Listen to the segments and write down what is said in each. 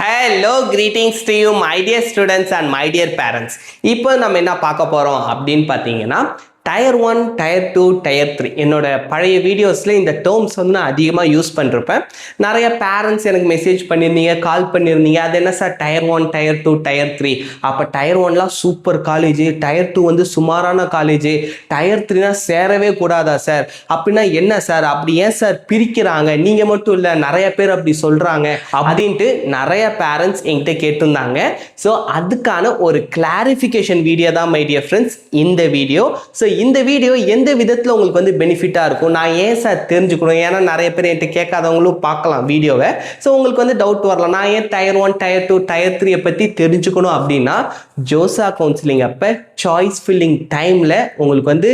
Hello, greetings to you, my dear students and my dear parents. இப்போ நம்ம என்ன பார்க்க போறோம் அப்படின்னு பார்த்தீங்கன்னா டயர் 1, டயர் 2, டயர் 3 என்னோட பழைய வீடியோஸில் இந்த டேர்ம்ஸ் வந்து நான் அதிகமாக யூஸ் பண்ணிருப்பேன். நிறைய பேரண்ட்ஸ் எனக்கு மெசேஜ் பண்ணியிருந்தீங்க, கால் பண்ணியிருந்தீங்க. அது என்ன சார் டயர் 1, டயர் 2, டயர் 3? அப்போ டயர் 1லாம் சூப்பர் காலேஜ், டயர் 2 வந்து சுமாரான காலேஜ், டயர் 3னா சேரவே கூடாதா சார்? அப்படின்னா என்ன சார்? அப்படி ஏன் சார் பிரிக்கிறாங்க? நீங்கள் மட்டும் இல்லை, நிறைய பேர் அப்படி சொல்கிறாங்க அப்படின்ட்டு நிறைய பேரண்ட்ஸ் என்கிட்ட கேட்டிருந்தாங்க. ஸோ அதுக்கான ஒரு கிளாரிஃபிகேஷன் வீடியோ தான் மை டியர் ஃப்ரெண்ட்ஸ் இந்த வீடியோ. ஸோ இந்த வீடியோ எந்த விதத்தில் உங்களுக்கு வந்து பெனிஃபிட்டாக இருக்கும், நான் ஏன் சார் தெரிஞ்சுக்கணும்? ஏன்னா நிறைய பேர் என்கிட்ட கேட்காதவங்களும் பார்க்கலாம் வீடியோவை. ஸோ உங்களுக்கு வந்து டவுட் வரலாம், நான் ஏன் டயர் 1, டயர் 2, டயர் 3 பற்றி தெரிஞ்சுக்கணும் அப்படின்னா ஜோசா கவுன்சிலிங் அப்போ சாய்ஸ் ஃபில்லிங் டைமில் உங்களுக்கு வந்து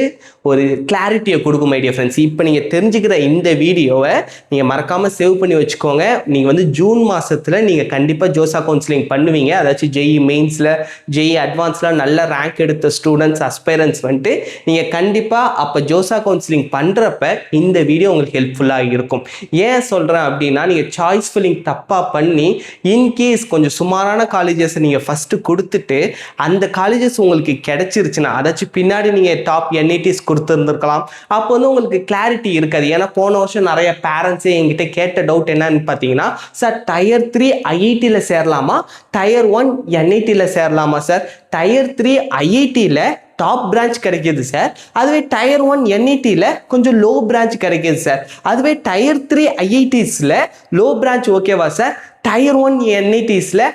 ஒரு கிளாரிட்டியை கொடுக்கும் மை டியர் ஃப்ரெண்ட்ஸ். இப்போ நீங்கள் தெரிஞ்சுக்கிற இந்த வீடியோவை நீங்கள் மறக்காமல் சேவ் பண்ணி வச்சுக்கோங்க. நீங்கள் வந்து ஜூன் மாதத்தில் நீங்கள் கண்டிப்பாக ஜோசா கவுன்சிலிங் பண்ணுவீங்க. அதாச்சும் ஜெஇ மெயின்ஸில், ஜெஇ அட்வான்ஸில் நல்ல ரேங்க் எடுத்த ஸ்டூடெண்ட்ஸ், அஸ்பைரன்ஸ் வந்துட்டு நீங்கள் கண்டிப்பாக அப்போ ஜோசா கவுன்சிலிங் பண்ணுறப்ப இந்த வீடியோ உங்களுக்கு ஹெல்ப்ஃபுல்லாக இருக்கும். ஏன் சொல்கிறேன் அப்படின்னா, நீங்கள் சாய்ஸ் ஃபில்லிங் தப்பாக பண்ணி இன்கேஸ் கொஞ்சம் சுமாரான காலேஜஸ் நீங்கள் ஃபஸ்ட்டு கொடுத்துட்டு அந்த காலேஜஸ் உங்களுக்கு கிடைச்சிருச்சுன்னா, அதாச்சும் பின்னாடி நீங்கள் டாப் என்ஐடிஸ் கொடுத்துருந்துருக்கலாம், அப்போ வந்து உங்களுக்கு கிளாரிட்டி இருக்காது. ஏன்னா போன வருஷம் நிறைய பேரண்ட்ஸே என்கிட்ட கேட்ட டவுட் என்னன்னு பார்த்தீங்கன்னா, சார் டயர் 3 ஐஐடியில் சேரலாமா, டயர் 1 என்ஐடியில் சேரலாமா சார்? டயர் 3 ஐஐடியில் டாப் பிரான்ச் கிடைக்கிது சார், அதுவே டயர் 1 என்ஐடியில் கொஞ்சம் லோ பிரான்ச் கிடைக்கிது சார், அதுவே டயர் 3 ஐஐடிஸில் லோ பிரான்ச் ஓகேவா சார், டயர் 1 என்ஐடிஸில்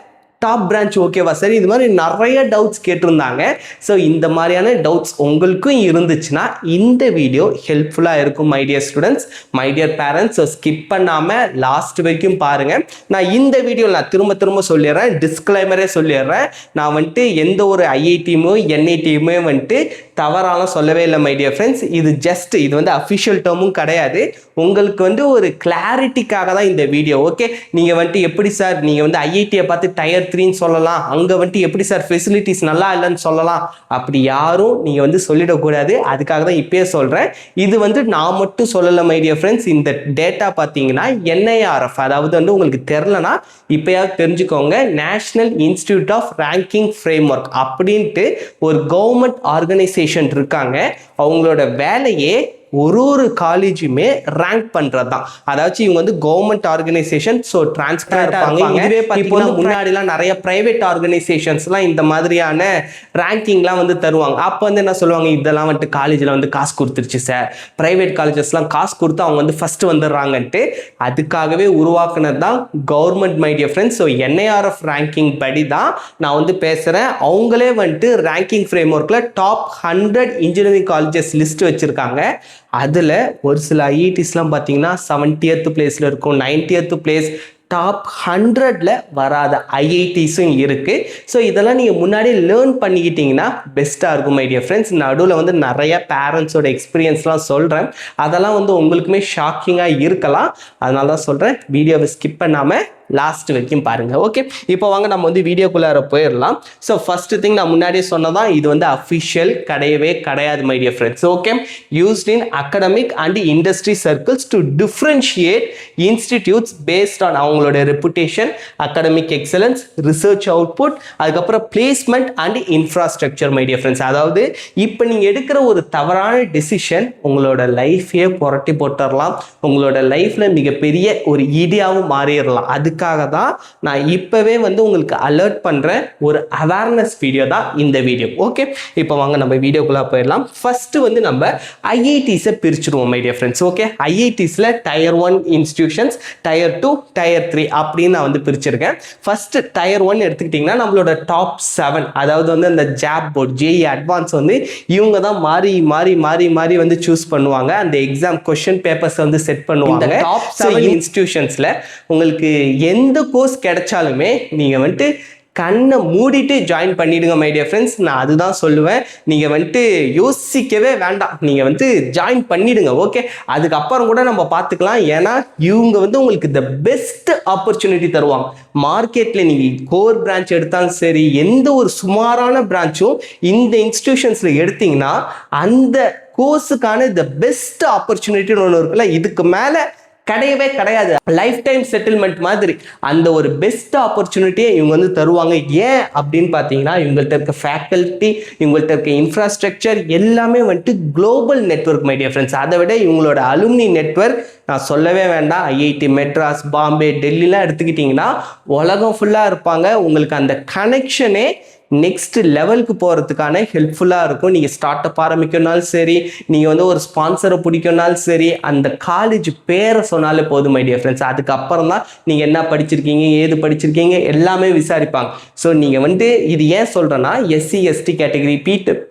டாப் பிரான்ச் ஓகேவா சார்? இது மாதிரி நிறைய டவுட்ஸ் கேட்டிருந்தாங்க. ஸோ இந்த மாதிரியான டவுட்ஸ் உங்களுக்கும் இருந்துச்சுன்னா இந்த வீடியோ ஹெல்ப்ஃபுல்லாக இருக்கும் my dear students, my dear parents. So skip பண்ணாமல் லாஸ்ட் வரைக்கும் பாருங்கள். நான் இந்த வீடியோவில் நான் திரும்ப சொல்லிடுறேன், டிஸ்க்ளைமரே சொல்லிடுறேன், நான் வந்துட்டு எந்த ஒரு ஐஐடியுமோ என்ஐடியுமே வந்துட்டு தவறாலாம் சொல்லவே இல்லை மை டியர் ஃப்ரெண்ட்ஸ். இது வந்து அஃபிஷியல் டேர்மும் கிடையாது, உங்களுக்கு வந்து ஒரு கிளாரிட்டிக்காக தான் இந்த வீடியோ. ஓகே, நீங்கள் வந்துட்டு எப்படி சார் நீங்கள் வந்து ஐஐடியை பார்த்து டயர் 3ன்னு சொல்லலாம், அங்கே வந்துட்டு எப்படி சார் ஃபெசிலிட்டிஸ் நல்லா இல்லைன்னு சொல்லலாம், அப்படி யாரும் நீங்கள் வந்து சொல்லிடக்கூடாது. அதுக்காக தான் இப்பயே சொல்கிறேன். இது வந்து நான் மட்டும் சொல்லலை மை டியர் ஃப்ரெண்ட்ஸ். இந்த டேட்டா பார்த்தீங்கன்னா NIRF, அதாவது வந்து உங்களுக்கு தெரிலனா இப்போயாவது தெரிஞ்சுக்கோங்க, National Institute of Ranking Framework அப்படின்ட்டு ஒரு கவர்மெண்ட் ஆர்கனைசேஷன் இருக்காங்க. அவங்களோட வேலையே ஒரு காலேஜுமே ரேங்க் பண்றது தான். அதாச்சும் இவங்க வந்து கவர்மெண்ட் ஆர்கனைசேஷன், ஸோ டிரான்ஸ்பரண்டா இருப்பாங்க. இதுவே பார்த்தீங்கன்னா முன்னாடிலாம் நிறைய பிரைவேட் ஆர்கனைசேஷன்ஸ்லாம் இந்த மாதிரியான ரேங்கிங்லாம் வந்து தருவாங்க. அப்போ வந்து என்ன சொல்லுவாங்க, இதெல்லாம் வந்துட்டு காலேஜில் வந்து காசு கொடுத்துருச்சு சார், பிரைவேட் காலேஜஸ்லாம் காசு கொடுத்து அவங்க வந்து ஃபர்ஸ்ட் வந்துடுறாங்கன்ட்டு அதுக்காகவே உருவாக்குனது தான் government my dear friends. So NIRF ranking படி தான் நான் வந்து பேசுகிறேன். அவங்களே வந்துட்டு ரேங்கிங் ஃப்ரேம் ஒர்க்கில் டாப் 100 இன்ஜினியரிங் காலேஜஸ் லிஸ்ட் வச்சுருக்காங்க. அதில் ஒரு சில ஐஐடிஸ்லாம் பார்த்தீங்கன்னா 70th பிளேஸில் இருக்கும், 90th பிளேஸ், டாப் 100ல் வராத ஐஐடிஸும் இருக்குது. ஸோ இதெல்லாம் நீங்கள் முன்னாடி லேர்ன் பண்ணிக்கிட்டிங்கன்னா பெஸ்ட்டாக இருக்கும் மை டியர் ஃப்ரெண்ட்ஸ். நடுவில் வந்து நிறைய பேரண்ட்ஸோட எக்ஸ்பீரியன்ஸ்லாம் சொல்கிறேன், அதெல்லாம் வந்து உங்களுக்குமே ஷாக்கிங்காக இருக்கலாம். அதனால தான் சொல்கிறேன், வீடியோவை ஸ்கிப் பண்ணாமல் லாஸ்ட் வரைக்கும் பாருங்க. ஓகே, இப்போ வாங்க நம்ம வந்து வீடியோக்குள்ளார போயிடலாம். ஸோ ஃபர்ஸ்ட் திங் நான் முன்னாடியே சொன்னதான், இது வந்து அஃபிஷியல் கிடையவே கிடையாது my dear friends. Okay, used in academic and industry circles to differentiate institutes based on அவங்களோட reputation, academic excellence, research output, அதுக்கப்புறம் placement and infrastructure my dear friends. அதாவது இப்போ நீங்கள் எடுக்கிற ஒரு தவறான டிசிஷன் உங்களோட லைஃபையே புரட்டி போட்டுடலாம், உங்களோட லைஃப்பில் மிகப்பெரிய ஒரு இடியாவும் மாறிடலாம். அதுக்காக தான் நான் இப்பவே வந்து உங்களுக்கு அலர்ட் பண்றேன், ஒரு அவேர்னஸ் வீடியோ தான் இந்த வீடியோ. ஓகே, இப்போ வாங்க நம்ம வீடியோக்குள்ள போயிடலாம். ஃபர்ஸ்ட் வந்து நம்ம ஐஐடிஸை பிரிச்சுடுவோம் மை டியர் ஃப்ரெண்ட்ஸ். ஓகே, ஐஐடிஸ்ல டயர் 1 இன்ஸ்டிடியூஷன்ஸ், டயர் 2, டயர் 3 அப்படின்னு நான் வந்து பிரிச்சிருக்கேன். ஃபர்ஸ்ட் டயர் 1 எடுத்துக்கிட்டிங்கன்னா நம்மளோட டாப் 7, அதாவது வந்து அந்த ஜாப் போர்ட், ஜெஇ அட்வான்ஸ் வந்து இவங்க தான் மாறி வந்து சூஸ் பண்ணுவாங்க. அந்த எக்ஸாம் கொஸ்டின் பேப்பர்ஸ் வந்து செட் பண்ணுவாங்க. டாப் 7 இன்ஸ்டிடியூஷன்ஸ்ல உங்களுக்கு எந்த கோர்ஸ் கிடைச்சாலுமே நீங்க வந்துட்டு கண்ணை மூடிட்டு ஜாயின் பண்ணிடுங்க மை டியர் ஃப்ரெண்ட்ஸ். நான் அதுதான் சொல்லுவேன், நீங்க வந்துட்டு யோசிக்கவே வேண்டாம், நீங்க வந்து ஜாயின் பண்ணிடுங்க. ஓகே, அதுக்கப்புறம் கூட நம்ம பார்த்துக்கலாம். ஏன்னா இவங்க வந்து உங்களுக்கு த பெஸ்ட் ஆப்பர்ச்சுனிட்டி தருவாங்க. மார்க்கெட்ல நீங்க கோர் பிரான்ச் எடுத்தாலும் சரி, எந்த ஒரு சுமாரான பிரான்ச்சும் இந்த இன்ஸ்டிடியூஷன்ஸ்ல எடுத்தீங்கன்னா அந்த கோர்ஸுக்கான த பெஸ்ட் ஆப்பர்ச்சுனிட்டின்னு ஒன்று இருக்குல்ல, இதுக்கு மேல கிடையவே கிடையாது. லைஃப் டைம் செட்டில்மெண்ட் மாதிரி அந்த ஒரு பெஸ்ட் ஆப்பர்ச்சுனிட்டியை இவங்க வந்து தருவாங்க. ஏன் அப்படின்னு பார்த்தீங்கன்னா இவங்கள்ட்ட இருக்க ஃபேக்கல்ட்டி, இவங்கள்ட்ட இருக்க இன்ஃப்ராஸ்ட்ரக்சர் எல்லாமே வந்துட்டு global network my dear friends. அதை விட இவங்களோட அலுமினி நெட்வொர்க் நான் சொல்லவே வேண்டாம். ஐஐடி மெட்ராஸ், பாம்பே, டெல்லிலாம் எடுத்துக்கிட்டிங்கன்னா உலகம் ஃபுல்லாக இருப்பாங்க. உங்களுக்கு அந்த கனெக்ஷனே நெக்ஸ்ட் லெவலுக்கு போகிறதுக்கான ஹெல்ப்ஃபுல்லாக இருக்கும். நீங்கள் ஸ்டார்ட் அப் ஆரம்பிக்கணும்னாலும் சரி, நீங்கள் வந்து ஒரு ஸ்பான்சரை பிடிக்கணும்னாலும் சரி, அந்த காலேஜ் பேரை சொன்னாலே போதும் மை டியர் ஃப்ரெண்ட்ஸ். அதுக்கப்புறம் தான் நீங்கள் என்ன படிச்சிருக்கீங்க, ஏது படிச்சிருக்கீங்க எல்லாமே விசாரிப்பாங்க. ஸோ நீங்கள் வந்து இது ஏன் சொல்கிறேன்னா, எஸ்சி எஸ்டி கேட்டகரி,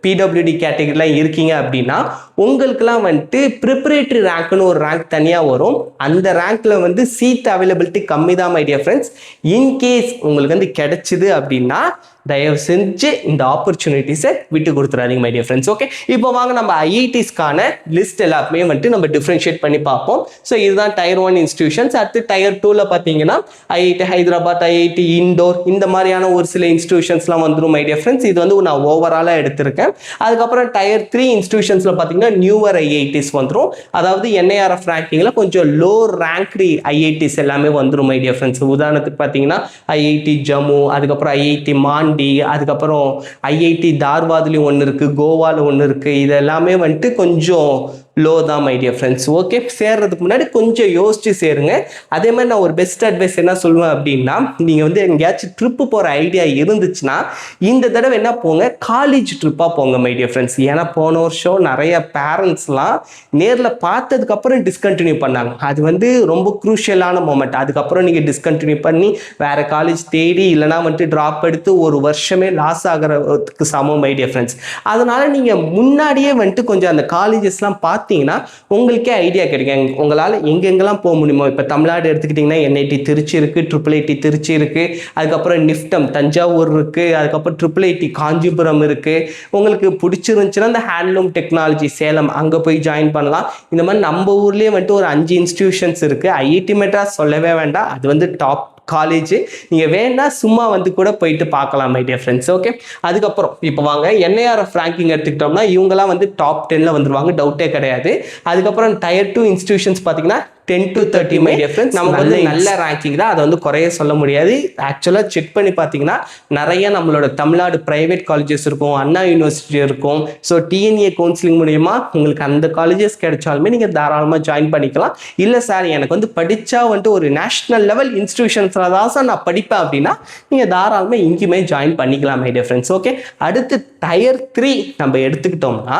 பிடபிள்யூடி கேட்டகரிலாம் இருக்கீங்க அப்படின்னா உங்களுக்குலாம் வந்துட்டு ப்ரிப்பரேட்டரி ரேங்க்னு ஒரு ரேங்க் தனியாக வரும். அந்த ரேங்க்கில் வந்து சீட் அவைலபிலிட்டி கம்மி தான் மை டியர் ஃப்ரெண்ட்ஸ். இன்கேஸ் உங்களுக்கு வந்து கிடைச்சிது அப்படின்னா தயவு செஞ்சு இந்த ஆப்பர்ச்சுனிட்டிஸை விட்டு கொடுத்துறாதீங்க மை டியர் ஃப்ரெண்ட்ஸ். ஓகே, இப்போ வாங்க நம்ம ஐஐடிஸ்க்கான லிஸ்ட் எல்லாமே வந்துட்டு நம்ம டிஃப்ரென்ஷியேட் பண்ணி பார்ப்போம். ஸோ இதுதான் டயர் 1 இன்ஸ்டிடியூஷன்ஸ். அடுத்து டயர் 2ல பார்த்தீங்கன்னா ஐஐடி ஹைதராபாத், ஐஐடி இண்டோர், இந்த மாதிரியான ஒரு சில இன்ஸ்டிடியூஷன்ஸ்லாம் வந்துடும் மை டியர் ஃப்ரெண்ட்ஸ். இது வந்து நான் ஓவராலாக எடுத்திருக்கேன். அதுக்கப்புறம் டயர் 3 இன்ஸ்டிடியூஷன்ஸில் பார்த்தீங்கன்னா நியூவர் ஐஐடிஸ் வந்துடும். அதாவது என்ஐஆர்எஃப் ரேங்கிங்கில் கொஞ்சம் லோ ரேங்க்டு ஐஐடிஸ் எல்லாமே வந்துடும் மை டியர் ஃப்ரெண்ட்ஸ். உதாரணத்துக்கு பார்த்தீங்கன்னா ஐஐடி ஜம்மு, அதுக்கப்புறம் ஐஐடி மாண்டி, அதுக்கப்புறம் ஐஐடி தார்வாத்லயும் ஒன்று இருக்கு, கோவால ஒன்று இருக்கு. இது எல்லாமே வந்துட்டு கொஞ்சம் லோ தான் மை டியர் ஃப்ரெண்ட்ஸ். ஓகே, சேர்றதுக்கு முன்னாடி கொஞ்சம் யோசிச்சு சேருங்க. அதே மாதிரி நான் ஒரு பெஸ்ட் அட்வைஸ் என்ன சொல்லுவேன் அப்படின்னா, நீங்கள் வந்து எங்கேயாச்சும் ட்ரிப்பு போகிற ஐடியா இருந்துச்சுன்னா இந்த தடவை என்ன போங்க, காலேஜ் ட்ரிப்பாக போங்க மை டியர் ஃப்ரெண்ட்ஸ். ஏன்னா போன வருஷம் நிறைய பேரண்ட்ஸ்லாம் நேரில் பார்த்ததுக்கப்புறம் டிஸ்கண்டினியூ பண்ணாங்க. அது வந்து ரொம்ப குரூஷியலான மொமெண்ட். அதுக்கப்புறம் நீங்கள் டிஸ்கண்டினியூ பண்ணி வேறு காலேஜ் தேடி இல்லைனா வந்துட்டு ட்ராப் எடுத்து ஒரு வருஷமே லாஸ் ஆகிறதுக்கு சமம் மை டியர் ஃப்ரெண்ட்ஸ். அதனால நீங்கள் முன்னாடியே வந்துட்டு கொஞ்சம் அந்த காலேஜஸ்லாம் பார்த்தீங்கன்னா உங்களுக்கே ஐடியா கிடைக்கும் உங்களால் எங்கெங்கெல்லாம் போக முடியுமோ. இப்போ தமிழ்நாடு எடுத்துக்கிட்டிங்கன்னா என்ஐடி திருச்சி இருக்குது, IIIT திருச்சி இருக்குது, அதுக்கப்புறம் நிஃப்டம் தஞ்சாவூர் இருக்குது, அதுக்கப்புறம் IIIT காஞ்சிபுரம் இருக்குது. உங்களுக்கு பிடிச்சிருந்துச்சுன்னா இந்த ஹேண்ட்லூம் டெக்னாலஜி சேலம் அங்கே போய் ஜாயின் பண்ணலாம். இந்த மாதிரி நம்ம ஊர்லேயே வந்துட்டு ஒரு 5 இன்ஸ்டிடியூஷன்ஸ் இருக்குது. ஐஐடி மெட்ராஸ் சொல்லவே வேண்டாம், அது வந்து டாப் காலேஜ். நீங்கள் வேணா சும்மா வந்து கூட போயிட்டு பார்க்கலாம் மை டியர் ஃப்ரெண்ட்ஸ். ஓகே, அதுக்கப்புறம் இப்போ வாங்க என்ஐஆர்எஃப் ரேங்கிங் எடுத்துக்கிட்டோம்னா இவங்கெல்லாம் வந்து டாப் 10ல வந்துருவாங்க, டவுட்டே கிடையாது. அதுக்கப்புறம் டயர் 2 இன்ஸ்டிடியூஷன்ஸ் பார்த்தீங்கன்னா 10 to 30 மை டியர் ஃப்ரெண்ட்ஸ். நமக்கு வந்து நல்ல ரேங்கிங் தான், அதை வந்து குறைய சொல்ல முடியாது. ஆக்சுவலாக செக் பண்ணி பார்த்தீங்கன்னா நிறைய நம்மளோட தமிழ்நாடு பிரைவேட் காலேஜஸ் இருக்கும், அண்ணா யூனிவர்சிட்டி இருக்கும். ஸோ டிஎன்ஏ கவுன்சிலிங் மூலயமா உங்களுக்கு அந்த காலேஜஸ் கிடைச்சாலுமே நீங்கள் தாராளமாக ஜாயின் பண்ணிக்கலாம். இல்லை சார் எனக்கு வந்து படித்தா வந்துட்டு ஒரு நேஷனல் லெவல் இன்ஸ்டிடியூஷன்ஸில் தான் சார் நான் படிப்பேன் அப்படின்னா நீங்கள் தாராளமாக இங்கேயுமே ஜாயின் பண்ணிக்கலாம் மை டியர் ஃப்ரெண்ட்ஸ். ஓகே, அடுத்து டயர் 3 நம்ம எடுத்துக்கிட்டோம்னா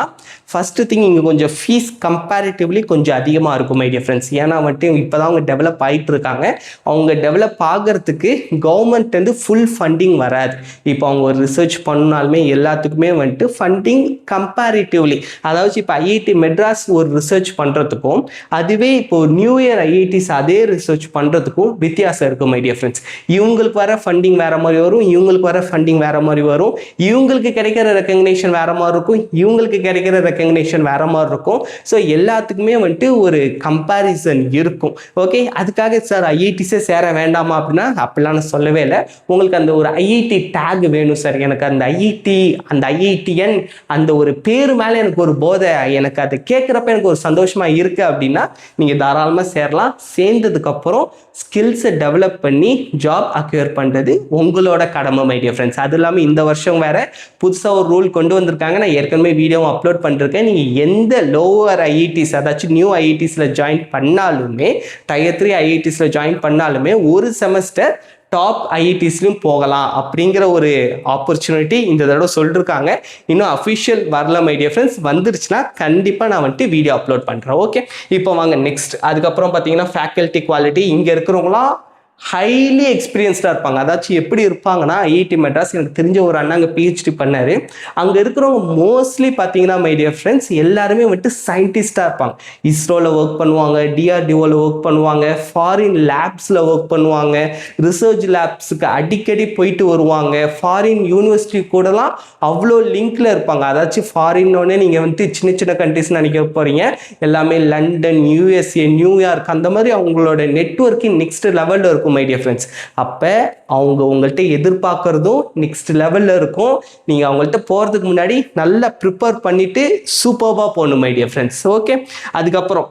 ஃபர்ஸ்ட் திங் இங்கே கொஞ்சம் ஃபீஸ் கம்பேரிட்டிவ்லி கொஞ்சம் அதிகமாக இருக்கும் மை டியர் ஃப்ரெண்ட்ஸ். ஏன்னா வந்துட்டு இப்போ தான் அவங்க டெவலப் ஆகிட்டு இருக்காங்க. அவங்க டெவலப் ஆகிறதுக்கு கவர்மெண்ட் வந்து ஃபுல் ஃபண்டிங் வராது. இப்போ அவங்க ஒரு ரிசர்ச் பண்ணாலுமே எல்லாத்துக்குமே வந்துட்டு ஃபண்டிங் கம்பேரிட்டிவ்லி, அதாவது இப்போ ஐஐடி மெட்ராஸ் ஒரு ரிசர்ச் பண்ணுறதுக்கும் அதுவே இப்போ நியூ இயர் ஐஐடிஸ் அதே ரிசர்ச் பண்ணுறதுக்கும் வித்தியாசம் இருக்கும் மை டியர் ஃப்ரெண்ட்ஸ். இவங்களுக்கு வர ஃபண்டிங் வேற மாதிரி வரும், இவங்களுக்கு வர ஃபண்டிங் வேற மாதிரி வரும். இவங்களுக்கு கிடைக்கிற ரெக்கக்னேஷன் வேற மாதிரி இருக்கும், இவங்களுக்கு கிடைக்கிற ரெக்கக்னேஷன் வேற மாதிரி இருக்கும். ஸோ எல்லாத்துக்குமே வந்துட்டு ஒரு கம்பேரிசன் இருக்கும். ஓகே, அதுக்காக சார் ஐஐடிஸே சேர வேண்டாமா அப்படின்னா அப்படிலாம் நான் சொல்லவே இல்லை. உங்களுக்கு அந்த ஒரு ஐஐடி டேக் வேணும் சார், எனக்கு அந்த ஐஐடி அந்த ஐஐடிஎன் அந்த ஒரு பேரு மேலே எனக்கு ஒரு போதை, எனக்கு அதை கேட்குறப்ப எனக்கு ஒரு சந்தோஷமா இருக்கு அப்படின்னா நீங்கள் தாராளமாக சேரலாம். சேர்ந்ததுக்கப்புறம் ஸ்கில்ஸை டெவலப் பண்ணி ஜாப் அக்யூர் பண்ணுறது உங்களோட கடமை மை டியர் ஃப்ரெண்ட்ஸ். அது இல்லாமல் இந்த வருஷம் வேற புதுசாக ஒரு ரூல் கொண்டு வந்திருக்காங்க. நான் ஏற்கனவே வீடியோவும் அப்லோட் பண்ணிருக்கேன். நீங்கள் எந்த லோவர் ஐஐடிஸ் அதாச்சும் நியூ ஐஐடிஸில் ஜாயின் பண்ணாலுமே, டயர் 3 ஐஐடிஸில் ஜாயின் பண்ணாலுமே ஒரு செமஸ்டர் டாப் ஐஐடிஸ்லையும் போகலாம் அப்படிங்கிற ஒரு ஆப்பர்ச்சுனிட்டி இந்த தடவை சொல்லியிருக்காங்க. இன்னும் அஃபிஷியல் வரல மை டியர் ஃப்ரெண்ட்ஸ். வந்துருச்சுன்னா கண்டிப்பாக நான் வந்துட்டு வீடியோ அப்லோட் பண்ணுறேன். ஓகே, இப்போ வாங்க நெக்ஸ்ட். அதுக்கப்புறம் பார்த்தீங்கன்னா ஃபேக்கல்ட்டி குவாலிட்டி. இங்கே இருக்கிறவங்களாம் ஹைலி எக்ஸ்பீரியன்ஸ்டாக இருப்பாங்க. அதாச்சும் எப்படி இருப்பாங்கன்னா, ஐஐடி மெட்ராஸ் எனக்கு தெரிஞ்ச ஒரு அண்ணா அங்கே பிஹெச்டி பண்ணார். அங்கே இருக்கிறவங்க மோஸ்ட்லி பார்த்தீங்கன்னா மை டியர் ஃப்ரெண்ட்ஸ் எல்லாருமே வந்துட்டு சயின்டிஸ்டாக இருப்பாங்க. இஸ்ரோவில் ஒர்க் பண்ணுவாங்க, டிஆர்டிஓவில் ஒர்க் பண்ணுவாங்க, ஃபாரின் லேப்ஸில் ஒர்க் பண்ணுவாங்க, ரிசர்ச் லேப்ஸுக்கு அடிக்கடி போயிட்டு வருவாங்க, ஃபாரின் யூனிவர்சிட்டி கூடலாம் அவ்வளோ லிங்க்ல இருப்பாங்க. அதாச்சும் ஃபாரின்னோடனே நீங்கள் வந்துட்டு சின்ன சின்ன கண்ட்ரிஸ் நினைக்க போகிறீங்க, எல்லாமே லண்டன், யூஎஸ்ஏ, நியூயார்க், அந்த மாதிரி அவங்களோட நெட்வொர்க்கிங் நெக்ஸ்ட் லெவலில் இருக்கும் மை டியர் ஃப்ரெண்ட்ஸ். அப்போ அவங்க உங்கள்கிட்ட எதிர்பார்க்கறதும் நெக்ஸ்ட் லெவலில் இருக்கும். நீங்கள் அவங்கள்ட்ட போகிறதுக்கு முன்னாடி நல்லா ப்ரிப்பேர் பண்ணிவிட்டு சூப்பராக போகணும் மை டியர் ஃப்ரெண்ட்ஸ். ஓகே, அதுக்கப்புறம்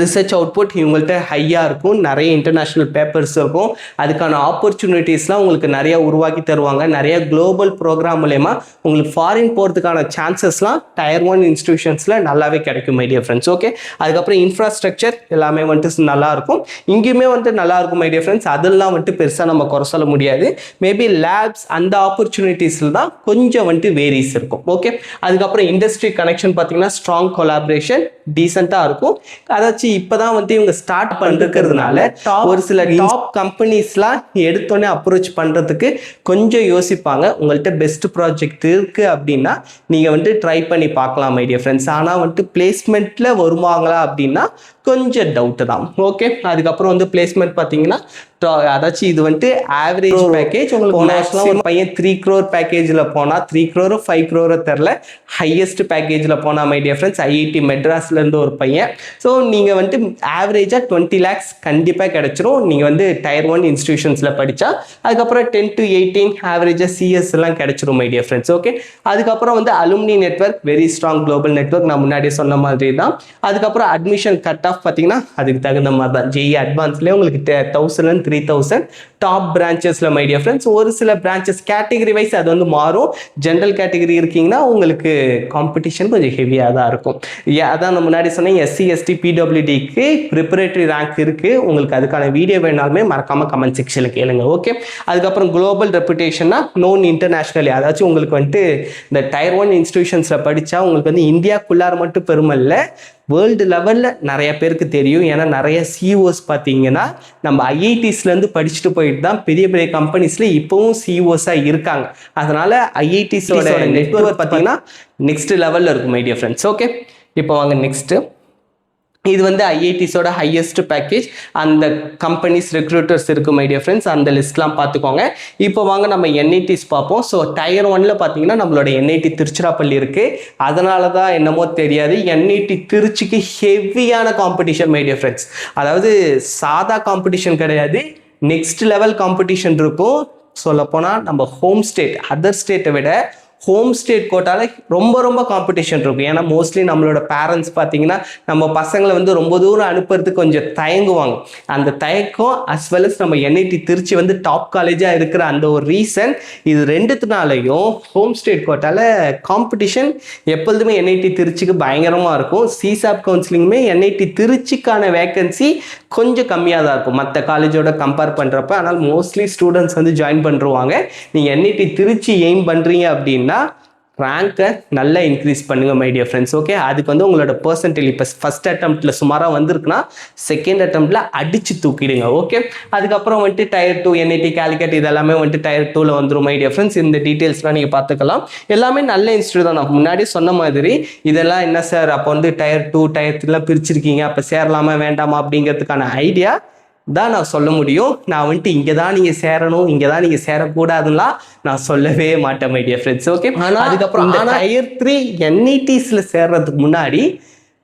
ரிசர்ச் அவுட்புட் இவங்கள்ட்ட ஹையாக இருக்கும், நிறைய இன்டர்நேஷ்னல் பேப்பர்ஸ் இருக்கும், அதுக்கான ஆப்பர்ச்சுனிட்டிஸ்லாம் உங்களுக்கு நிறையா உருவாக்கி தருவாங்க. நிறைய குளோபல் ப்ரோக்ராம் மூலயமா உங்களுக்கு ஃபாரின் போகிறதுக்கான சான்சஸ்லாம் டயர் 1 இன்ஸ்டிடியூஷன்ஸில் நல்லாவே கிடைக்கும் மை டியர் ஃப்ரெண்ட்ஸ். ஓகே, அதுக்கப்புறம் இன்ஃப்ராஸ்ட்ரக்சர் எல்லாமே வந்துட்டு நல்லாயிருக்கும், இங்கேயுமே வந்துட்டு நல்லாயிருக்கும் மை டியர் ஃப்ரெண்ட்ஸ். அதெல்லாம் வந்துட்டு பெருசாக நம்ம குறை சொல்ல முடியாது. மேபி லேப்ஸ் அந்த ஆப்பர்ச்சுனிட்டிஸில் தான் கொஞ்சம் வந்துட்டு வேரிஸ் இருக்கும். ஓகே, அதுக்கப்புறம் இண்டஸ்ட்ரி கனெக்ஷன் பார்த்தீங்கன்னா ஸ்ட்ராங் கொலாபரேஷன் டீசெண்டாக இருக்கும். அதாச்சும் இப்பதான் வந்து இவங்க ஸ்டார்ட் பண்ணிருக்கிறதுனால ஒரு சில டாப் கம்பெனிஸ்லாம் எடுத்தோன்னே அப்ரோச் பண்றதுக்கு கொஞ்சம் யோசிப்பாங்க. உங்கள்கிட்ட பெஸ்ட் ப்ராஜெக்ட் இருக்கு அப்படின்னா நீங்க வந்து ட்ரை பண்ணி பார்க்கலாம் மை டியர் ஃப்ரெண்ட்ஸ். ஆனா வந்துட்டு பிளேஸ்மெண்ட்ல வருவாங்களா அப்படின்னா கொஞ்சம் டவுட் தான். ஓகே, அதுக்கப்புறம் வந்து பிளேஸ்மெண்ட் பார்த்தீங்கன்னா அதாச்சும் இது வந்துட்டு ஆவரேஜ் பேக்கேஜ். உங்களுக்கு ஒரு பையன் 3 crore பேக்கேஜில் போனால் 3 crore 5 crore தெரில, ஹையஸ்ட் பேக்கேஜில் போனால் மை டியர் ஃப்ரெண்ட்ஸ் ஐஐடி மெட்ராஸ்லேருந்து ஒரு பையன். ஸோ நீங்கள் வந்துட்டு ஆவரேஜாக 20 lakhs கண்டிப்பாக கிடைச்சிரும் நீங்கள் வந்து டயர் 1 இன்ஸ்டிடியூஷன்ஸில் படித்தா. அதுக்கப்புறம் 10 to 18 ஆவரேஜாக சிஎஸ் எல்லாம் கிடைச்சிரும் மை டியர் ஃப்ரெண்ட்ஸ். ஓகே, அதுக்கப்புறம் வந்து alumni network, very strong global network, நான் முன்னாடியே சொன்ன மாதிரி தான். அதுக்கப்புறம் அட்மிஷன் கட் ஆஃப் பார்த்தீங்கன்னா அதுக்கு தகுந்த மாதிரி தான். ஜேஇ அட்வான்ஸ்லேயே உங்களுக்கு 1000 and 3000 டாப் பிரான்ச்சஸ்ல மை டியர் ஃப்ரெண்ட்ஸ். ஒரு சில பிரான்ச்சஸ் கேட்டகரி வைஸ் அது வந்து மாறும். ஜென்ரல் கேட்டகரி இருக்கீங்கன்னா உங்களுக்கு காம்படிஷன் கொஞ்சம் ஹெவியாக தான் இருக்கும். அதான் நான் முன்னாடி சொன்னேன், எஸ்சி எஸ்டி பிடபிள்யூடிக்கு ப்ரிப்பரேட்டரி ரேங்க் இருக்கு. உங்களுக்கு அதுக்கான வீடியோ வேணாலுமே மறக்காம கமெண்ட் செக்ஷனில் கேளுங்க. ஓகே, அதுக்கப்புறம் குளோபல் ரெப்புடேஷன்னா நோன் இன்டர்நேஷனலி, அதாச்சும் உங்களுக்கு வந்துட்டு இந்த டயர் 1 இன்ஸ்டிடியூஷன்ஸில் படித்தா உங்களுக்கு வந்து இந்தியாக்குள்ளார மட்டும் பெருமை இல்லை, வேர்ல்டு லெவலில் நிறைய பேருக்கு தெரியும். ஏன்னா நிறைய சிஓஸ் பார்த்தீங்கன்னா நம்ம ஐஐடிஸ்லேருந்து படிச்சுட்டு போயிட்டு தான் பெரிய பெரிய கம்பெனிஸில் இப்போவும் சிஓஸாக இருக்காங்க. அதனால் ஐஐடிஸோட நெட்வொர்க் பார்த்தீங்கன்னா நெக்ஸ்ட் லெவலில் இருக்கும் மை டியர் ஃப்ரெண்ட்ஸ். ஓகே, இப்போ வாங்க நெக்ஸ்ட்டு. இது வந்து ஐஐடிஸோட ஹையஸ்ட் பேக்கேஜ், அந்த கம்பெனிஸ் ரெக்ரூட்டர்ஸ் இருக்குது மை டியர் ஃப்ரெண்ட்ஸ், அந்த லிஸ்ட்லாம் பார்த்துக்கோங்க. இப்போ வாங்க நம்ம என்ஐடிஸ் பார்ப்போம். ஸோ டயர் 1ல் பார்த்தீங்கன்னா நம்மளோட என்ஐடி திருச்சிராப்பள்ளி இருக்குது. அதனால தான் என்னமோ தெரியாது, என்ஐடி திருச்சிக்கு ஹெவியான காம்படிஷன் மை டியர் ஃப்ரெண்ட்ஸ். அதாவது சாதா காம்படிஷன் கிடையாது, நெக்ஸ்ட் லெவல் காம்படிஷன் இருக்கும். சொல்லப்போனால் நம்ம ஹோம் ஸ்டேட், அதர் ஸ்டேட்டை விட ஹோம் ஸ்டேட் கோட்டால ரொம்ப ரொம்ப காம்படிஷன் இருக்கும். ஏன்னா மோஸ்ட்லி நம்மளோட பேரண்ட்ஸ் பார்த்தீங்கன்னா நம்ம பசங்களை வந்து ரொம்ப தூரம் அனுப்புறதுக்கு கொஞ்சம் தயங்குவாங்க. அந்த தயக்கம் அஸ் வெல் அஸ் நம்ம என்ஐடி திருச்சி வந்து டாப் காலேஜாக இருக்கிற அந்த ஒரு ரீசன், இது ரெண்டுத்தினாலையும் ஹோம் ஸ்டேட் கோட்டால காம்படிஷன் எப்பொழுதுமே என்ஐடி திருச்சிக்கு பயங்கரமாக இருக்கும். சிசாப் கவுன்சிலிங்குமே என்ஐடி திருச்சிக்கான வேக்கன்சி கொஞ்சம் கம்மியாக தான் இருக்கும் மற்ற காலேஜோட கம்பேர் பண்ணுறப்ப. ஆனால் மோஸ்ட்லி ஸ்டூடெண்ட்ஸ் வந்து ஜாயின் பண்ணுருவாங்க. நீங்கள் என்ஐடி திருச்சி எய்ம் பண்ணுறீங்க அப்படின்னா ரேங்கை நல்லா இன்க்ரீஸ் பண்ணுங்க மை டியர் ஃப்ரெண்ட்ஸ். ஓகே, அதுக்கு வந்து உங்களோட பர்சன்டேஜ் இப்போ ஃபர்ஸ்ட் அட்டம்ப்டில் சுமாராக வந்திருக்குன்னா செகண்ட் அட்டம்ப்டில் அடித்து தூக்கிடுங்க. ஓகே, அதுக்கப்புறம் வந்துட்டு டயர் 2 என்ஐடி கேலிக்கட் இதெல்லாமே வந்துட்டு டயர் 2ல் வந்துடும் மை டியர் ஃப்ரெண்ட்ஸ். இந்த டீட்டெயில்ஸ்லாம் நீங்கள் பார்த்துக்கலாம். எல்லாமே நல்ல இன்ஸ்டியூட் தான். நான் முன்னாடி சொன்ன மாதிரி இதெல்லாம் என்ன சார் அப்போ வந்து டயர் 2 டயர் 3லாம் பிரிச்சிருக்கீங்க, அப்போ சேரலாமா வேண்டாமா அப்படிங்கிறதுக்கான ஐடியா தான் நான் சொல்ல முடியும். நான் வந்துட்டு இங்கே தான் நீங்கள் சேரணும், இங்கே தான் நீங்கள் சேரக்கூடாதுன்னா நான் சொல்லவே மாட்டேன் மை டியர் ஃப்ரெண்ட்ஸ். ஓகே, அதுக்கப்புறம் டயர் 3 என்ஐடிஸில் சேர்றதுக்கு முன்னாடி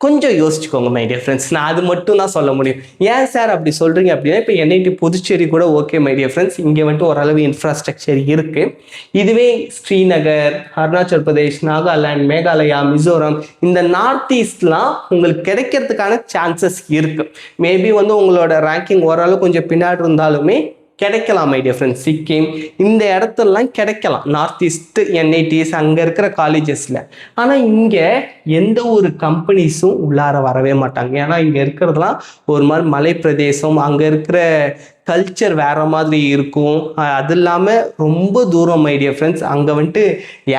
கொஞ்சம் யோசிச்சுக்கோங்க மை டியர் ஃப்ரெண்ட்ஸ். நான் அது மட்டும் தான் சொல்ல முடியும். ஏன் சார் அப்படி சொல்கிறீங்க அப்படின்னா, இப்போ என்ஐடி புதுச்சேரி கூட ஓகே மை டியர் ஃப்ரெண்ட்ஸ், இங்கே வந்துட்டு ஓரளவு இன்ஃப்ராஸ்ட்ரக்சர் இருக்குது. இதுவே ஸ்ரீநகர், அருணாச்சல் பிரதேஷ், நாகாலாந்து, மேகாலயா, மிசோரம் இந்த நார்த் ஈஸ்ட்லாம் உங்களுக்கு கிடைக்கிறதுக்கான சான்சஸ் இருக்குது. மேபி வந்து உங்களோட ரேங்கிங் ஓரளவு கொஞ்சம் பின்னாடி இருந்தாலுமே கிடைக்கலாம் மை டியர் ஃப்ரெண்ட்ஸ். சிக்கிம் இந்த இடத்துலலாம் கிடைக்கலாம், நார்த் ஈஸ்ட் என்ஐடிஸ் அங்கே இருக்கிற காலேஜஸில். ஆனால் இங்கே எந்த ஒரு கம்பெனிஸும் உள்ளார வரவே மாட்டாங்க. ஏன்னா இங்கே இருக்கிறதுலாம் ஒரு மாதிரி மலை பிரதேசம், அங்கே இருக்கிற கல்ச்சர் வேறு மாதிரி இருக்கும். அது இல்லாமல் ரொம்ப தூரம் மை டியர் ஃப்ரெண்ட்ஸ். அங்கே வந்துட்டு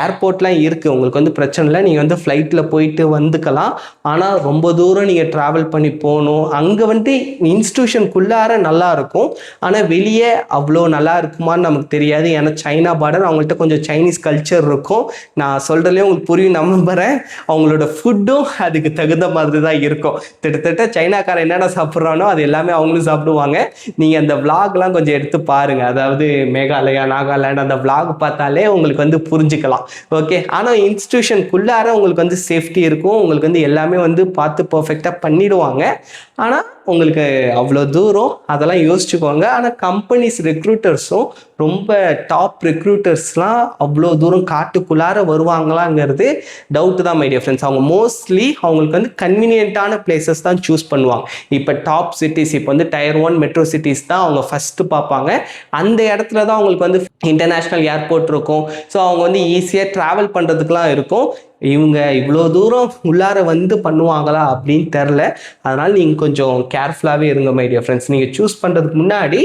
ஏர்போர்ட்லாம் இருக்குது, உங்களுக்கு வந்து பிரச்சனை இல்லை, நீங்கள் வந்து ஃப்ளைட்டில் போயிட்டு வந்துக்கலாம். ஆனால் ரொம்ப தூரம் நீங்கள் ட்ராவல் பண்ணி போகணும். அங்கே வந்துட்டு இன்ஸ்டியூஷனுக்குள்ளார நல்லா இருக்கும், ஆனால் வெளியே அவ்வளோ நல்லா இருக்குமான்னு நமக்கு தெரியாது. ஏன்னா சைனா பார்டர், அவங்கள்ட்ட கொஞ்சம் சைனீஸ் கல்ச்சர் இருக்கும். நான் சொல்கிறதுலேயே உங்களுக்கு புரியும் நம்புறேன். அவங்களோட ஃபுட்டும் அதுக்கு தகுந்த மாதிரி தான் இருக்கும். கிட்டத்தட்ட சைனாக்காரன் என்னென்ன சாப்பிட்றானோ அது எல்லாமே அவங்களும் சாப்பிடுவாங்க. நீங்கள் அந்த விளாக்லாம் கொஞ்சம் எடுத்து பாருங்க, அதாவது மேகாலயா, நாகாலாந்து அந்த விளாக் பார்த்தாலே உங்களுக்கு வந்து புரிஞ்சுக்கலாம். ஓகே, ஆனால் இன்ஸ்டிடியூஷனுக்குள்ளார உங்களுக்கு வந்து சேஃப்டி இருக்கும், உங்களுக்கு வந்து எல்லாமே வந்து பார்த்து பர்ஃபெக்டாக பண்ணிடுவாங்க. ஆனால் உங்களுக்கு அவ்வளோ தூரம் அதெல்லாம் யோசிச்சுக்கோங்க. ஆனால் கம்பெனிஸ் ரெக்ரூட்டர்ஸும் ரொம்ப டாப் ரெக்ரூட்டர்ஸ்லாம் அவ்வளோ தூரம் காட்டுக்குள்ளார வருவாங்களாங்கிறது டவுட்டு தான் மை டியர் ஃப்ரெண்ட்ஸ். அவங்க மோஸ்ட்லி அவங்களுக்கு வந்து கன்வீனியன்ட்டான பிளேசஸ் தான் சூஸ் பண்ணுவாங்க. இப்போ டாப் சிட்டிஸ், இப்போ வந்து டயர் 1 மெட்ரோ சிட்டிஸ் தான் அவங்க ஃபஸ்ட்டு பார்ப்பாங்க. அந்த இடத்துல தான் அவங்களுக்கு வந்து இன்டர்நேஷ்னல் ஏர்போர்ட் இருக்கும். ஸோ அவங்க வந்து ஈஸியாக ட்ராவல் பண்ணுறதுக்குலாம் இருக்கும். இவங்க இவ்வளோ தூரம் உள்ளார வந்து பண்ணுவாங்களா அப்படின்னு தெரில. அதனால் நீங்கள் கொஞ்சம் கேர்ஃபுல்லாகவே இருங்க மை டியர் ஃப்ரெண்ட்ஸ். நீங்கள் சூஸ் பண்ணுறதுக்கு முன்னாடி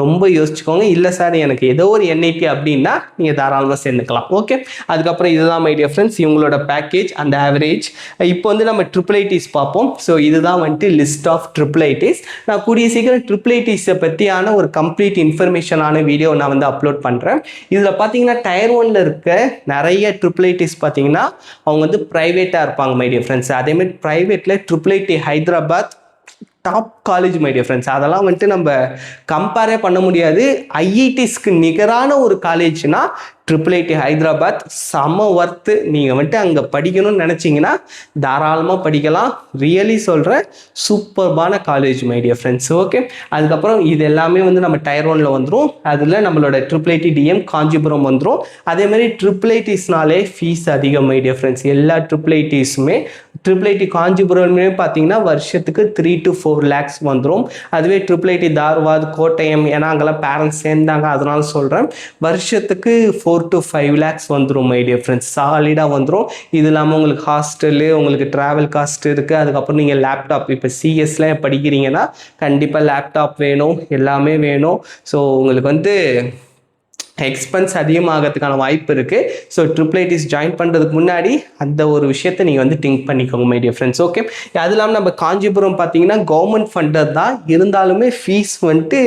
ரொம்ப யோசிச்சுக்கோங்க. இல்லை சார் எனக்கு ஏதோ ஒரு NIT அப்படின்னா நீங்கள் தாராளமாக சேர்ந்துக்கலாம். ஓகே, அதுக்கப்புறம் இதுதான் மை டியர் ஃப்ரெண்ட்ஸ் இவங்களோட பேக்கேஜ் அந்த ஆவரேஜ். இப்போ வந்து நம்ம IIITs பார்ப்போம். ஸோ இதுதான் வந்துட்டு லிஸ்ட் ஆஃப் IIITs. நான் கூடிய சீக்கிரம் IIITஸை பற்றியான ஒரு கம்ப்ளீட் இன்ஃபர்மேஷனான வீடியோ நான் வந்து அப்லோட் பண்ணுறேன். இதில் பார்த்தீங்கன்னா டயர் 1ல் இருக்க நிறைய IIITs பார்த்தீங்கன்னா அவங்க வந்து ப்ரைவேட்டாக இருப்பாங்க மை டியர் ஃப்ரெண்ட்ஸ். அதேமாதிரி ப்ரைவேட்டில் IIIT Hyderabad top college my dear friends. அதெல்லாம் வந்துட்டு நம்ம கம்பேரே பண்ண முடியாது. IITஸ்க்கு நிகரான ஒரு காலேஜ்னா IIIT ஹைதராபாத் செம்ம ஒர்த்து. நீங்கள் வந்துட்டு அங்கே படிக்கணும்னு நினச்சிங்கன்னா தாராளமாக படிக்கலாம். ரியலி சொல்கிறேன், சூப்பர்பான college my dear friends. Okay, அதுக்கப்புறம் இது எல்லாமே வந்து நம்ம டயர் 1ல் வந்துடும். அதில் நம்மளோட IIIT DM காஞ்சிபுரம் வந்துடும். அதேமாதிரி IIITஸ்னாலே ஃபீஸ் அதிகம் மை டியர் ஃப்ரெண்ட்ஸ். எல்லா IIITஸுமே IIIT காஞ்சிபுரமே பார்த்தீங்கன்னா வருஷத்துக்கு 3 to 4 lakhs வந்துடும். அதுவே IIIT தார்வாத், கோட்டயம், ஏன்னா அங்கெல்லாம் பேரண்ட்ஸ் சேர்ந்தாங்க அதனால சொல்கிறேன், வருஷத்துக்கு 4 to 5 lakhs வந்துடும் மை டியர் ஃப்ரெண்ட்ஸ். சாலிடாக வந்துடும். இது இல்லாமல் உங்களுக்கு ஹாஸ்டலு, உங்களுக்கு ட்ராவல் காஸ்ட் இருக்குது. அதுக்கப்புறம் நீங்கள் லேப்டாப், இப்போ சிஎஸ்லாம் படிக்கிறீங்கன்னா கண்டிப்பாக லேப்டாப் வேணும், எல்லாமே வேணும். ஸோ உங்களுக்கு வந்து எக்ஸ்பென்ஸ் அதிகமாகிறதுக்கான வாய்ப்பு இருக்குது. ஸோ IIITs ஜாயின் பண்ணுறதுக்கு முன்னாடி அந்த ஒரு விஷயத்தை நீங்கள் வந்து திங்க் பண்ணிக்கோங்க மை டியர் ஃப்ரெண்ட்ஸ். ஓகே, அது இல்லாமல் நம்ம காஞ்சிபுரம் பார்த்தீங்கன்னா கவர்மெண்ட் ஃபண்டட் தான், இருந்தாலுமே ஃபீஸ் வந்துட்டு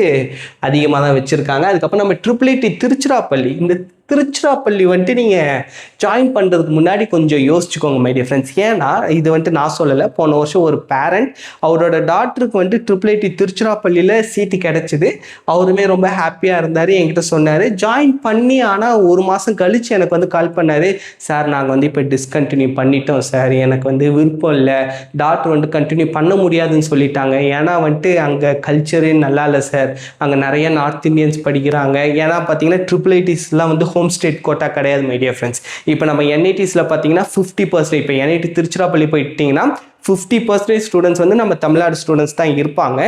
அதிகமாக தான் வச்சுருக்காங்க. அதுக்கப்புறம் நம்ம IIIT திருச்சிராப்பள்ளி, இந்த திருச்சிராப்பள்ளி வந்துட்டு நீங்கள் ஜாயின் பண்ணுறதுக்கு முன்னாடி கொஞ்சம் யோசிச்சுக்கோங்க மை டியர் ஃப்ரெண்ட்ஸ். ஏன்னா இது வந்துட்டு நான் சொல்லலை, போன வருஷம் ஒரு பேரண்ட் அவரோட டாக்டருக்கு வந்துட்டு IIIT திருச்சிராப்பள்ளியில் சீட்டு கிடச்சிது. அவருமே ரொம்ப ஹாப்பியாக இருந்தார், என்கிட்ட சொன்னார். ஜாயின் பண்ணி ஆனால் ஒரு மாதம் கழித்து எனக்கு வந்து கால் பண்ணார், சார் நாங்கள் வந்து இப்போ டிஸ்கண்டினியூ பண்ணிட்டோம் சார், எனக்கு வந்து விருப்பம் இல்லை, டாக்டர் வந்துட்டு கண்டினியூ பண்ண முடியாதுன்னு சொல்லிட்டாங்க. ஏன்னா வந்துட்டு அங்கே கல்ச்சரே நல்லா இல்லை சார், அங்கே நிறைய நார்த் இந்தியன்ஸ் படிக்கிறாங்க. ஏன்னா பார்த்தீங்கன்னா IIITஸ்லாம் வந்து ஹோம் ஸ்டேட் கோட்டா கிடையாது மை டியர் ஃப்ரெண்ட்ஸ். இப்போ நம்ம NITஸில் பார்த்தீங்கன்னா 50%, இப்போ NIT திருச்சிராப்பள்ளி போயிட்டீங்கன்னா 50% ஸ்டூடெண்ட்ஸ் வந்து நம்ம தமிழ்நாடு ஸ்டூடெண்ட்ஸ் தான் இருப்பாங்க.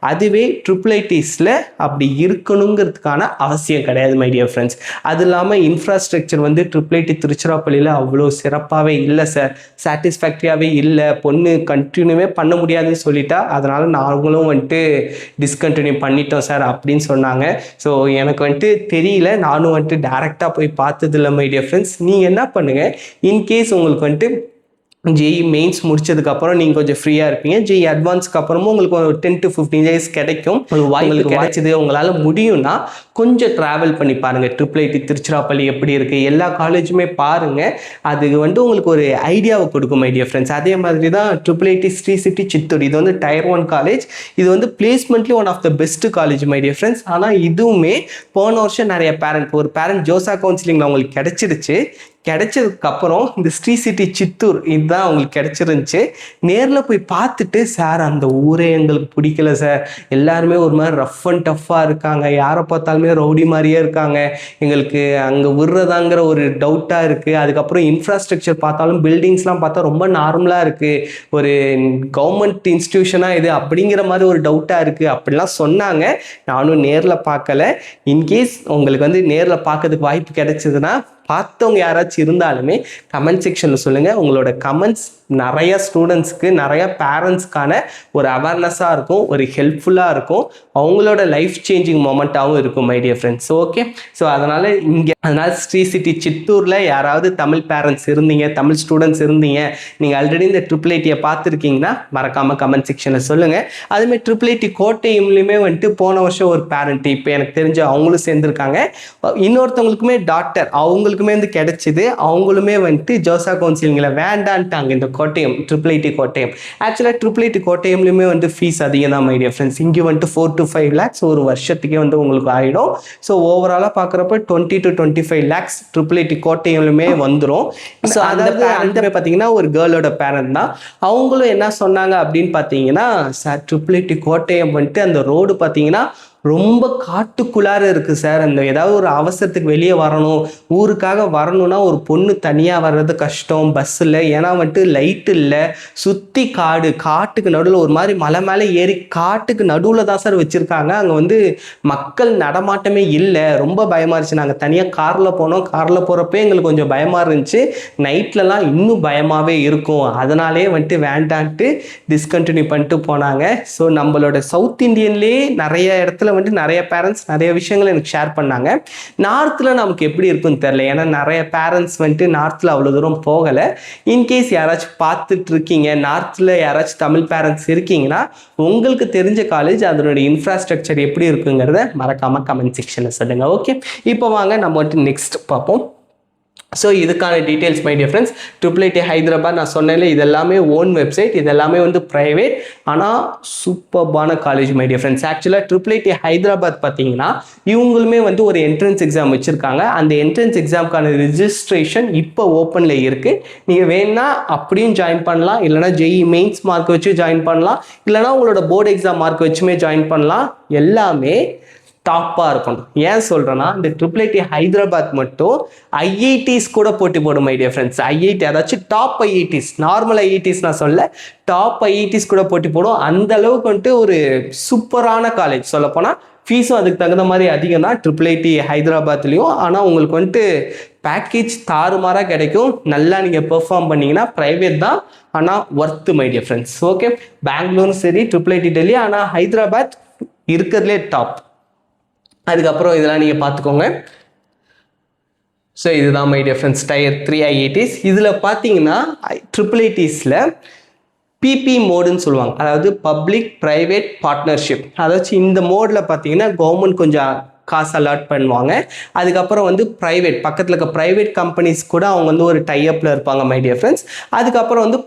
அதுவே IIITஸில் அப்படி இருக்கணுங்கிறதுக்கான அவசியம் கிடையாது மை டியர் ஃப்ரெண்ட்ஸ். அது இல்லாமல் இன்ஃப்ராஸ்ட்ரக்சர் வந்து IIIT திருச்சிராப்பள்ளியில் அவ்வளோ சிறப்பாகவே இல்லை சார், சாட்டிஸ்ஃபேக்டரியாகவே இல்லை. பொண்ணு கண்டினியூவே பண்ண முடியாதுன்னு சொல்லிட்டா, அதனால் நாங்களும் வந்துட்டு டிஸ்கண்டினியூ பண்ணிட்டோம் சார் அப்படின்னு சொன்னாங்க. ஸோ எனக்கு வந்துட்டு தெரியல, நானும் வந்துட்டு டேரெக்டாக போய் பார்த்ததில்ல மை டியர் ஃப்ரெண்ட்ஸ். நீங்கள் என்ன பண்ணுங்கள், இன்கேஸ் உங்களுக்கு வந்துட்டு ஜேஇ மெயின்ஸ் முடிச்சதுக்கப்புறம் நீங்கள் கொஞ்சம் ஃப்ரீயாக இருப்பீங்க, ஜேஇ அட்வான்ஸ்க்கு அப்புறமும் உங்களுக்கு ஒரு 10 to 15 days கிடைக்கும். உங்களுக்கு கிடைச்சது, உங்களால் முடியும்னா கொஞ்சம் ட்ராவல் பண்ணி பாருங்கள். IIIT திருச்சிராப்பள்ளி எப்படி இருக்குது, எல்லா காலேஜுமே பாருங்கள். அது வந்து உங்களுக்கு ஒரு ஐடியாவை கொடுக்கும் மை டியர் ஃப்ரெண்ட்ஸ். அதே மாதிரி தான் IIIT ஸ்ரீ சிட்டி சித்தூர், இது வந்து டயர் 1 காலேஜ். இது வந்து பிளேஸ்மெண்ட்லி one of the best college my dear friends. ஆனால் இதுவுமே போன வருஷம் நிறைய ஒரு பேரண்ட் ஜோசா கவுன்சிலிங்கில் அவங்களுக்கு கிடைச்சிருச்சு. கிடைச்சதுக்கப்புறம் இந்த ஸ்ரீ சிட்டி சித்தூர் இதுதான் அவங்களுக்கு கிடைச்சிருந்துச்சு. நேரில் போய் பார்த்துட்டு, சார் அந்த ஊரே எங்களுக்கு பிடிக்கல சார், எல்லாருமே ஒரு மாதிரி ரஃப் அண்ட் டஃப்பாக இருக்காங்க, யாரை பார்த்தாலுமே ரவுடி மாதிரியே இருக்காங்க, எங்களுக்கு அங்கே விடுறதாங்கிற ஒரு டவுட்டாக இருக்குது. அதுக்கப்புறம் இன்ஃப்ராஸ்ட்ரக்சர் பார்த்தாலும் பில்டிங்ஸ்லாம் பார்த்தா ரொம்ப நார்மலாக இருக்குது, ஒரு கவர்மெண்ட் இன்ஸ்டிடியூஷனாக இது அப்படிங்கிற மாதிரி ஒரு டவுட்டாக இருக்குது அப்படிலாம் சொன்னாங்க. நானும் நேரில் பார்க்கல. இன்கேஸ் உங்களுக்கு வந்து நேரில் பார்க்கறதுக்கு வாய்ப்பு கிடைச்சதுன்னா, பார்த்தவங்க யாராச்சும் இருந்தாலுமே கமெண்ட் செக்ஷனில் சொல்லுங்கள். உங்களோட கமெண்ட்ஸ் நிறைய ஸ்டூடெண்ட்ஸ்க்கு, நிறைய பேரண்ட்ஸ்க்கான ஒரு அவேர்னஸாக இருக்கும், ஒரு ஹெல்ப்ஃபுல்லாக இருக்கும், அவங்களோட லைஃப் சேஞ்சிங் மொமெண்ட்டாகவும் இருக்கும் my dear friends. Okay, so அதனால் ஸ்ரீ சிட்டி சித்தூரில் யாராவது தமிழ் பேரண்ட்ஸ் இருந்தீங்க, தமிழ் ஸ்டூடெண்ட்ஸ் இருந்தீங்க, நீங்கள் ஆல்ரெடி இந்த IIITயை பார்த்துருக்கீங்கன்னா மறக்காமல் கமெண்ட் செக்ஷனில் சொல்லுங்கள். அதுமாதிரி IIIT கோட்டையும்லையுமே வந்துட்டு போன வருஷம் ஒரு பேரண்ட், இப்போ எனக்கு தெரிஞ்ச அவங்களும் சேர்ந்துருக்காங்க. இன்னொருத்தவங்களுக்குமே டாக்டர், அவங்களுக்கு அவங்களுக்குமே வந்து கிடைச்சிது. அவங்களுமே வந்துட்டு ஜோசா கவுன்சிலிங்கில் வேண்டான்ட்டாங்க இந்த கோட்டயம், IIIT கோட்டயம். ஆக்சுவலாக IIIT கோட்டயம்லையுமே வந்து ஃபீஸ் அதிகம் தான் மை டியர் ஃப்ரெண்ட்ஸ். இங்கே வந்துட்டு 4 to 5 lakhs ஒரு வருஷத்துக்கே வந்து உங்களுக்கு ஆகிடும். ஸோ ஓவராலாக பார்க்குறப்ப 20 to 25 lakhs IIIT கோட்டயம்லையுமே வந்துடும். ஸோ அதாவது அந்த பார்த்தீங்கன்னா ஒரு கேர்ளோட பேரண்ட் தான். அவங்களும் என்ன சொன்னாங்க அப்படின்னு பார்த்தீங்கன்னா, சார் IIIT கோட்டயம் வந்துட்டு அந்த ரோடு பார்த்தீங்கன்னா ரொம்ப காட்டுக்குள்ளார இருக்குது சார். அந்த ஏதாவது ஒரு அவசரத்துக்கு வெளியே வரணும், ஊருக்காக வரணும்னா ஒரு பொண்ணு தனியாக வர்றது கஷ்டம் பஸ்ஸில். ஏன்னா வந்துட்டு லைட்டு இல்லை, சுற்றி காடு, காட்டுக்கு நடுவில் ஒரு மாதிரி மலை மேலே ஏறி காட்டுக்கு நடுவில் தான் சார் வச்சுருக்காங்க. அங்கே வந்து மக்கள் நடமாட்டமே இல்லை. ரொம்ப பயமாக இருந்துச்சு. நாங்கள் தனியாக காரில் போனோம். காரில் போகிறப்பே எங்களுக்கு கொஞ்சம் பயமாக இருந்துச்சு. நைட்லலாம் இன்னும் பயமாகவே இருக்கும். அதனாலே வந்துட்டு வேண்டான்ட்டு டிஸ்கண்டினியூ பண்ணிட்டு போனாங்க. ஸோ நம்மளோட சவுத் இந்தியன்லேயே நிறைய இடத்துல வந்துட்டு நிறைய பேரண்ட்ஸ் நிறைய விஷயங்கள் எனக்கு ஷேர் பண்ணாங்க. நார்த்தில் நமக்கு எப்படி இருக்குன்னு தெரியல. ஏன்னா நிறைய பேரண்ட்ஸ் வந்துட்டு நார்த்தில் அவ்வளோ தூரம் போகலை. இன்கேஸ் யாராச்சும் பார்த்துட்டு இருக்கீங்க, நார்த்தில் யாராச்சும் தமிழ் பேரண்ட்ஸ் இருக்கீங்கன்னா, உங்களுக்கு தெரிஞ்ச காலேஜ் அதனுடைய இன்ஃப்ராஸ்ட்ரக்சர் எப்படி இருக்குங்கிறத மறக்காமல் கமெண்ட் செக்ஷனில் சொல்லுங்கள். ஓகே, இப்போ வாங்க நம்ம வந்துட்டு நெக்ஸ்ட் பார்ப்போம். ஸோ இதுக்கான details my dear friends, IIIT Hyderabad நான் சொன்னேன்ல, இது எல்லாமே ஓன் வெப்சைட், இது எல்லாமே வந்து ப்ரைவேட், ஆனால் சூப்பர்பான காலேஜ் மை டியர் ஃப்ரெண்ட்ஸ். ஆக்சுவலாக IIIT ஹைதராபாத் பார்த்தீங்கன்னா இவங்களுமே வந்து ஒரு என்ட்ரன்ஸ் எக்ஸாம் வச்சுருக்காங்க. அந்த என்ட்ரன்ஸ் எக்ஸாமுக்கான ரிஜிஸ்ட்ரேஷன் இப்போ ஓப்பனில் இருக்குது. நீங்கள் வேணுன்னா அப்படியும் ஜாயின் பண்ணலாம், இல்லைனா JEE மெயின்ஸ் மார்க் வச்சு ஜாயின் பண்ணலாம், இல்லைனா உங்களோட போர்டு எக்ஸாம் மார்க் வச்சுமே ஜாயின் பண்ணலாம். எல்லாமே டாப்பாக இருக்கணும். ஏன் சொல்கிறேன்னா, இந்த IIIT ஹைதராபாத் மட்டும் IITs கூட போட்டி போடும் மை டியர் ஃப்ரெண்ட்ஸ். IIT அதாச்சும் டாப் IITs, நார்மல் IITs நான் சொல்ல, டாப் IITs கூட போட்டி போடும். அந்த அளவுக்கு வந்துட்டு ஒரு சூப்பரான காலேஜ். சொல்லப்போனால் ஃபீஸும் அதுக்கு தகுந்த மாதிரி அதிகம் தான் IIIT ஹைதராபாத்லேயும். ஆனால் உங்களுக்கு வந்துட்டு பேக்கேஜ் தாறுமாறாக கிடைக்கும். நல்லா நீங்கள் பெர்ஃபார்ம் பண்ணிங்கன்னா. ப்ரைவேட் தான், ஆனால் worth my dear friends. Okay, பெங்களூரும் சரி, IIIT டெல்லி, ஆனால் ஹைதராபாத் இருக்கிறதுலே டாப். அதுக்கப்புறம் இதெல்லாம் நீங்கள் பார்த்துக்கோங்க. ஸோ இதுதான் my dear friends tier 3 IITs. இதில் பார்த்தீங்கன்னா IIITஸில் PP மோடுன்னு சொல்லுவாங்க, அதாவது பப்ளிக் ப்ரைவேட் பார்ட்னர்ஷிப். அதாச்சும் இந்த மோடில் பார்த்தீங்கன்னா கவர்மெண்ட் கொஞ்சம் காசு அலாட் பண்ணுவாங்க. அதுக்கப்புறம் வந்து ப்ரைவேட், பக்கத்தில் இருக்க ப்ரைவேட் கம்பெனிஸ் கூட அவங்க வந்து ஒரு டைஅப்பில் இருப்பாங்க மை டியர் ஃப்ரெண்ட்ஸ். அதுக்கப்புறம் வந்து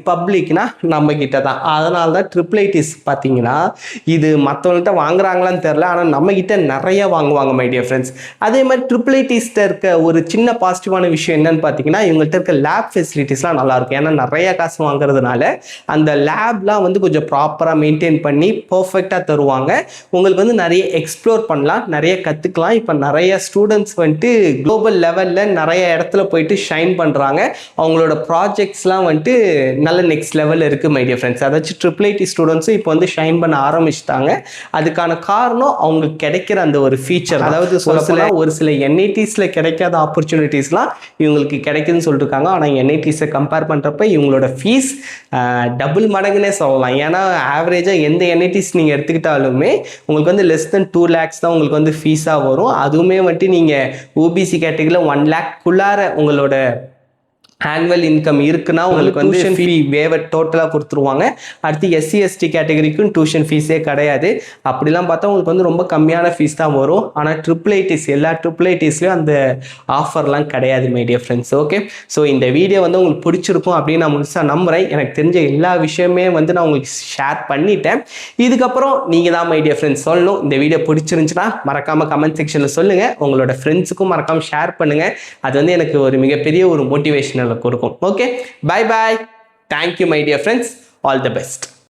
பப்ளிக்னா நம்ம கிட்ட தான். அதனால தான் IIITs பார்த்தீங்கன்னா இது மற்றவங்கள்ட்ட வாங்குறாங்களான்னு தெரில, ஆனால் நம்ம கிட்ட நிறைய வாங்குவாங்க மை டியர் ஃப்ரெண்ட்ஸ். அதே மாதிரி IIITஸ்ல இருக்க ஒரு சின்ன பாசிட்டிவான விஷயம் என்னன்னு பார்த்தீங்கன்னா, இவங்கள்ட்ட இருக்க லேப் ஃபெசிலிட்டிஸ்லாம் நல்லாயிருக்கும். ஏன்னா நிறைய காசு வாங்குறதுனால அந்த லேப்லாம் வந்து கொஞ்சம் ப்ராப்பராக மெயின்டைன் பண்ணி பர்ஃபெக்டாக தருவாங்க. உங்களுக்கு வந்து நிறைய எக்ஸ்ப்ளோர் பண்ணலாம், நிறைய கற்றுக்கலாம். இப்போ நிறைய ஸ்டூடெண்ட்ஸ் வந்துட்டு குளோபல் லெவலில் நிறைய இடத்துல போயிட்டு ஷைன் பண்ணுறாங்க. அவங்களோட ப்ராஜெக்ட்ஸ்லாம் வந்துட்டு நல்ல நெக்ஸ்ட் லெவலில் இருக்குது மை டியர் ஃப்ரெண்ட்ஸ். அதாச்சும் IIIT ஸ்டூடெண்ட்ஸும் இப்போ வந்து ஷைன் பண்ண ஆரம்பிச்சிட்டாங்க. அதுக்கான காரணம் அவங்களுக்கு கிடைக்கிற அந்த ஒரு ஃபீச்சர். அதாவது ஒரு சில NITஸில் கிடைக்காத ஆப்பர்ச்சுனிட்டிஸ்லாம் இவங்களுக்கு கிடைக்குதுன்னு சொல்லியிருக்காங்க. ஆனால் NITஸை கம்பேர் பண்ணுறப்ப இவங்களோட ஃபீஸ் டபுள் மடங்குன்னே சொல்லலாம். ஏன்னா ஆவரேஜாக எந்த NITஸ் நீங்கள் எடுத்துக்கிட்டாலுமே உங்களுக்கு வந்து less than 2 lakhs தான் உங்களுக்கு வந்து ஃபீஸாக வரும். அதுவுமே வந்துட்டு நீங்கள் OBC கேட்டகரியில் 1 lakh உங்களோட ஆனுவல் இன்கம் இருக்குன்னா உங்களுக்கு வந்து டியூஷன் ஃபீ வேவர் டோட்டலாக கொடுத்துருவாங்க. அடுத்து SC ST கேட்டகரிக்கும் டியூஷன் ஃபீஸே கிடையாது. அப்படிலாம் பார்த்தா உங்களுக்கு வந்து ரொம்ப கம்மியான ஃபீஸ் தான் வரும். ஆனால் IIITs எல்லா IIITஸ்லையும் அந்த ஆஃபர்லாம் கிடையாது my dear friends. Okay, so இந்த வீடியோ வந்து உங்களுக்கு பிடிச்சிருக்கும் அப்படின்னு நான் முழுசாக நம்புகிறேன். எனக்கு தெரிஞ்ச எல்லா விஷயமே வந்து நான் உங்களுக்கு ஷேர் பண்ணிட்டேன். இதுக்கப்புறம் நீங்கள் தான் மை டியர் ஃப்ரெண்ட்ஸ் சொல்லணும். இந்த வீடியோ பிடிச்சிருந்துச்சுன்னா மறக்காமல் கமெண்ட் செக்ஷனில் சொல்லுங்கள். உங்களோட ஃப்ரெண்ட்ஸுக்கும் மறக்காமல் ஷேர் பண்ணுங்கள். அது வந்து எனக்கு ஒரு மிகப்பெரிய ஒரு மோட்டிவேஷனல் கொடுக்கும். Okay, bye bye. Thank you my dear friends. All the best.